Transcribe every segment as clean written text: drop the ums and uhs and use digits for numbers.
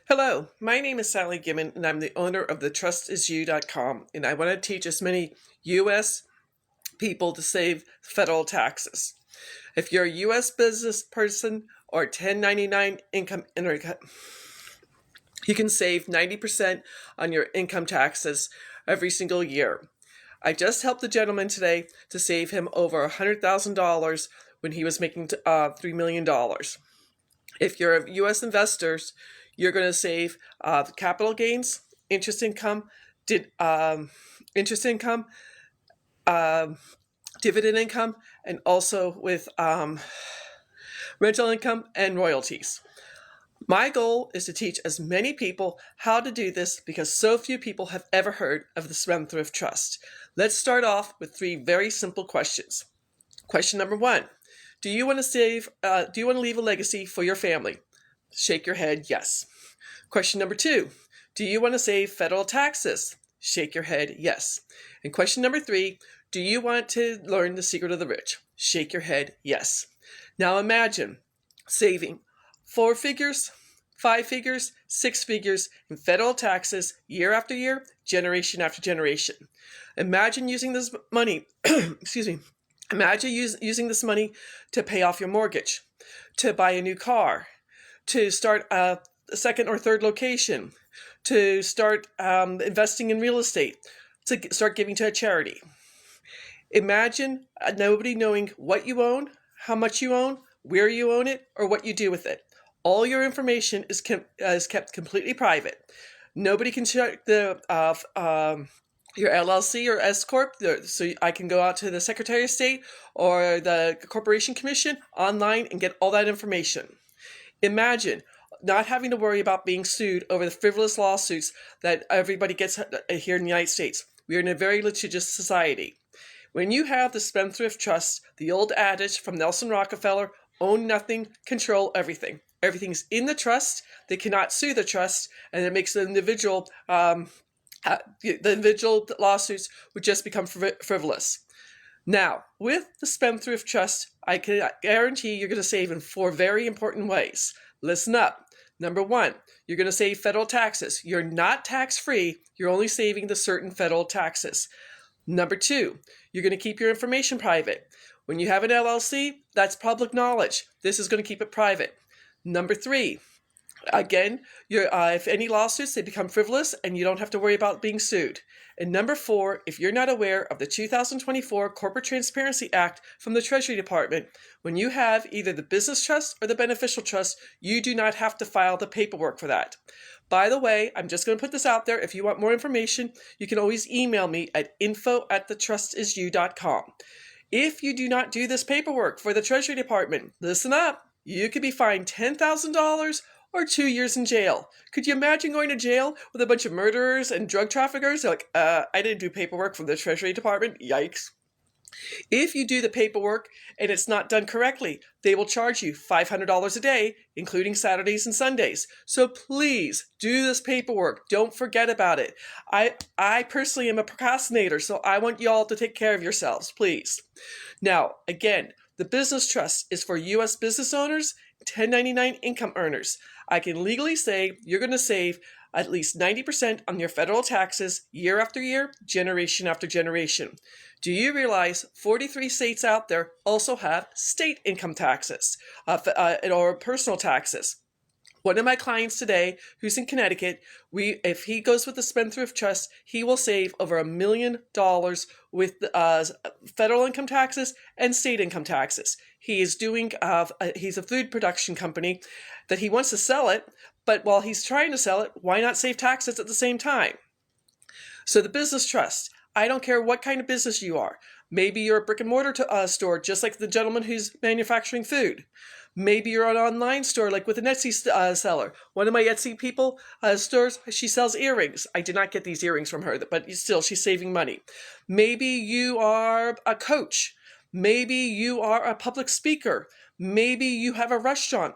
Hello, my name is Sally Gimmon and I'm the owner of the TrustIsYou.com, and I want to teach as many U.S. people to save federal taxes. If you're a U.S. business person or 1099 income earner, you can save 90% on your income taxes every single year. I just helped a gentleman today to save him over $100,000 when he was making $3 million. If you're a U.S. investors, you're going to save capital gains, interest income, interest income, dividend income, and also with rental income and royalties. My goal is to teach as many people how to do this because so few people have ever heard of the Spendthrift Trust. Let's start off with three very simple questions. Question number one, do you want to leave a legacy for your family? Shake your head, yes. Question number two, do you want to save federal taxes? Shake your head, yes. And question number three, do you want to learn the secret of the rich? Shake your head, yes. Now imagine saving 4 figures, 5 figures, 6 figures in federal taxes year after year, generation after generation. Imagine using this money, Imagine using this money to pay off your mortgage, to buy a new car, to start a second or third location, to start investing in real estate, to start giving to a charity. Imagine nobody knowing what you own, how much you own, where you own it, or what you do with it. All your information is kept completely private. Nobody can check your LLC or S Corp, so I can go out to the Secretary of State or the Corporation Commission online and get all that information. Imagine not having to worry about being sued over the frivolous lawsuits that everybody gets here in the United States. We are in a very litigious society. When you have the Spendthrift Trust, the old adage from Nelson Rockefeller, own nothing, control everything. Everything's in the trust. They cannot sue the trust, and it makes the individual lawsuits would just become frivolous. Now, with the Spendthrift Trust, I can guarantee you're going to save in 4 very important ways. Listen up. Number 1, you're going to save federal taxes. You're not tax-free. You're only saving the certain federal taxes. Number 2, you're going to keep your information private. When you have an LLC, that's public knowledge. This is going to keep it private. Number 3, again, if any lawsuits, they become frivolous and you don't have to worry about being sued. And number 4, if you're not aware of the 2024 Corporate Transparency Act from the Treasury Department, when you have either the business trust or the beneficial trust, you do not have to file the paperwork for that. By the way, I'm just going to put this out there. If you want more information, you can always email me at info@thetrustisyou.com. If you do not do this paperwork for the Treasury Department, listen up. You could be fined $10,000 or 2 years in jail. Could you imagine going to jail with a bunch of murderers and drug traffickers? They're like, I didn't do paperwork from the Treasury Department. Yikes. If you do the paperwork and it's not done correctly, they will charge you $500 a day, including Saturdays and Sundays. So please do this paperwork. Don't forget about it. I personally am a procrastinator, so I want y'all to take care of yourselves, please. Now, again, the business trust is for U.S. business owners, 1099 income earners. I can legally say you're going to save at least 90% on your federal taxes year after year, generation after generation. Do you realize 43 states out there also have state income taxes or personal taxes? One of my clients today, who's in Connecticut, if he goes with the Spendthrift Trust, he will save over $1 million with federal income taxes and state income taxes. He is he's a food production company that he wants to sell it, but while he's trying to sell it, why not save taxes at the same time? So the business trust, I don't care what kind of business you are. Maybe you're a brick and mortar store, just like the gentleman who's manufacturing food. Maybe you're an online store, like with an Etsy seller. One of my Etsy stores, she sells earrings. I did not get these earrings from her, but still, she's saving money. Maybe you are a coach. Maybe you are a public speaker. Maybe you have a restaurant.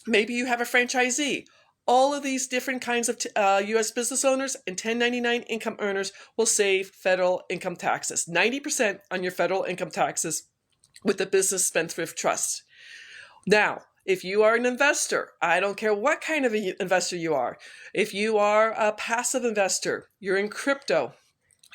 Maybe you have a franchisee. All of these different kinds of U.S. business owners and 1099 income earners will save federal income taxes, 90% on your federal income taxes with the Business Spendthrift Trust. Now, If you are an investor, I don't care what kind of investor you are. If you are a passive investor, you're in crypto,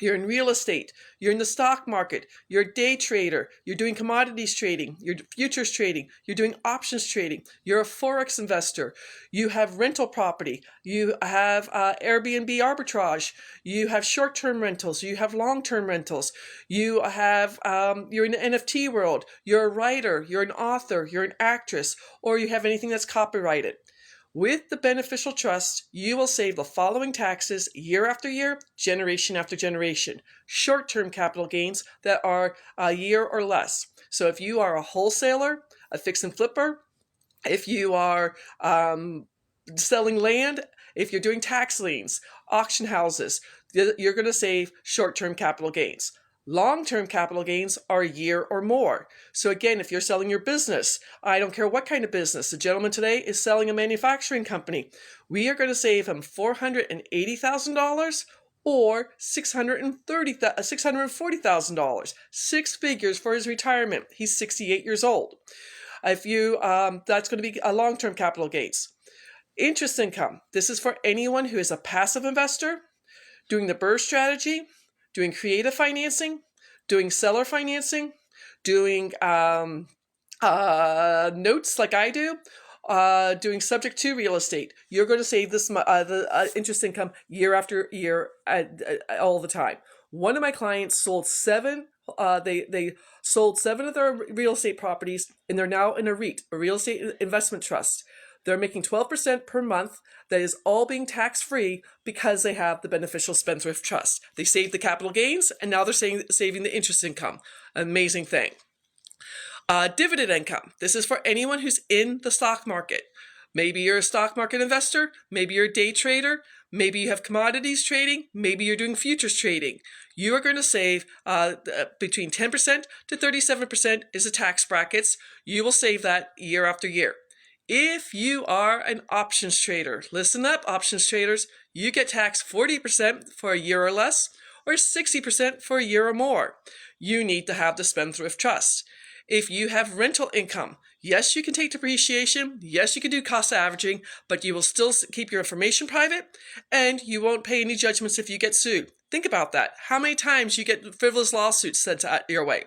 you're in real estate, you're in the stock market, you're a day trader, you're doing commodities trading, you're futures trading, you're doing options trading, you're a forex investor, you have rental property, you have Airbnb arbitrage, you have short-term rentals, you have long-term rentals, you have you're in the NFT world, you're a writer, you're an author, you're an actress, or you have anything that's copyrighted. With the beneficial trust, you will save the following taxes year after year, generation after generation. Short-term capital gains that are a year or less. So if you are a wholesaler, a fix and flipper, if you are selling land, if you're doing tax liens, auction houses, you're going to save short-term capital gains. Long-term capital gains are a year or more. So again, if you're selling your business, I don't care what kind of business. The gentleman today is selling a manufacturing company. We are going to save him $480,000 or $640,000. 6 figures for his retirement. He's 68 years old. If you, that's going to be a long-term capital gains. Interest income. This is for anyone who is a passive investor, doing the BRRRR strategy, doing creative financing, doing seller financing, doing notes like I do, doing subject to real estate. You're going to save this the interest income year after year all the time. One of my clients sold 7. They sold 7 of their real estate properties, and they're now in a REIT, a real estate investment trust. They're making 12% per month. That is all being tax-free because they have the beneficial Spendthrift Trust. They saved the capital gains, and now they're saving the interest income. Amazing thing. Dividend income. This is for anyone who's in the stock market. Maybe you're a stock market investor. Maybe you're a day trader. Maybe you have commodities trading. Maybe you're doing futures trading. You are going to save between 10% to 37% is the tax brackets. You will save that year after year. If you are an options trader, listen up, options traders, you get taxed 40% for a year or less, or 60% for a year or more. You need to have the Spendthrift Trust. If you have rental income, yes, you can take depreciation, yes, you can do cost averaging, but you will still keep your information private, and you won't pay any judgments if you get sued. Think about that. How many times you get frivolous lawsuits sent your way?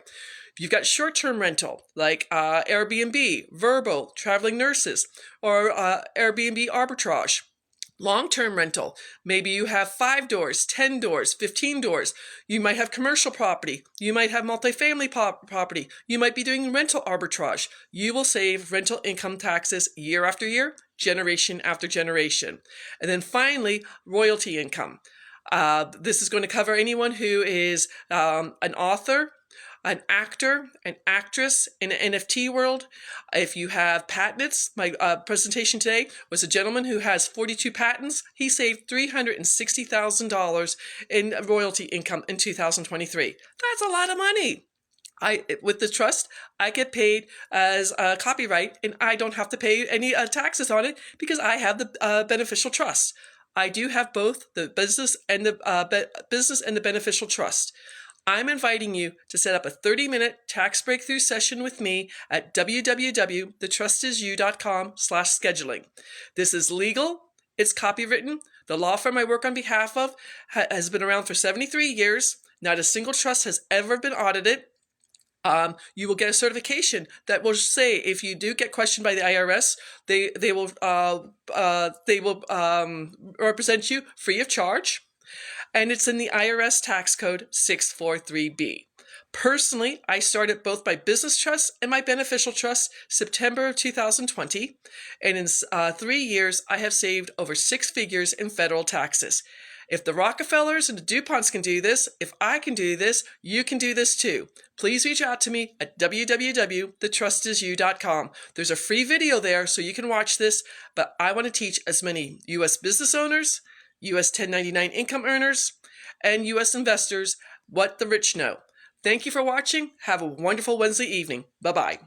You've got short-term rental, like Airbnb, Verbo, traveling nurses, or Airbnb arbitrage. Long-term rental, maybe you have 5 doors, 10 doors, 15 doors. You might have commercial property. You might have multifamily property. You might be doing rental arbitrage. You will save rental income taxes year after year, generation after generation. And then finally, royalty income. This is going to cover anyone who is an author, an actor, an actress in the NFT world. If you have patents, my presentation today was a gentleman who has 42 patents. He saved $360,000 in royalty income in 2023. That's a lot of money. With the trust, I get paid as a copyright, and I don't have to pay any taxes on it because I have the beneficial trust. I do have both the business and the beneficial trust. I'm inviting you to set up a 30-minute tax breakthrough session with me at www.thetrustisyou.com/scheduling. This is legal. It's copywritten. The law firm I work on behalf of has been around for 73 years. Not a single trust has ever been audited. You will get a certification that will say if you do get questioned by the IRS, they will represent you free of charge. And it's in the IRS Tax Code 643B. Personally, I started both my business trust and my beneficial trust September of 2020. And in 3 years, I have saved over 6 figures in federal taxes. If the Rockefellers and the DuPonts can do this, if I can do this, you can do this too. Please reach out to me at www.thetrustisyou.com. There's a free video there so you can watch this, but I want to teach as many U.S. business owners, U.S. 1099 income earners, and U.S. investors what the rich know. Thank you for watching. Have a wonderful Wednesday evening. Bye-bye.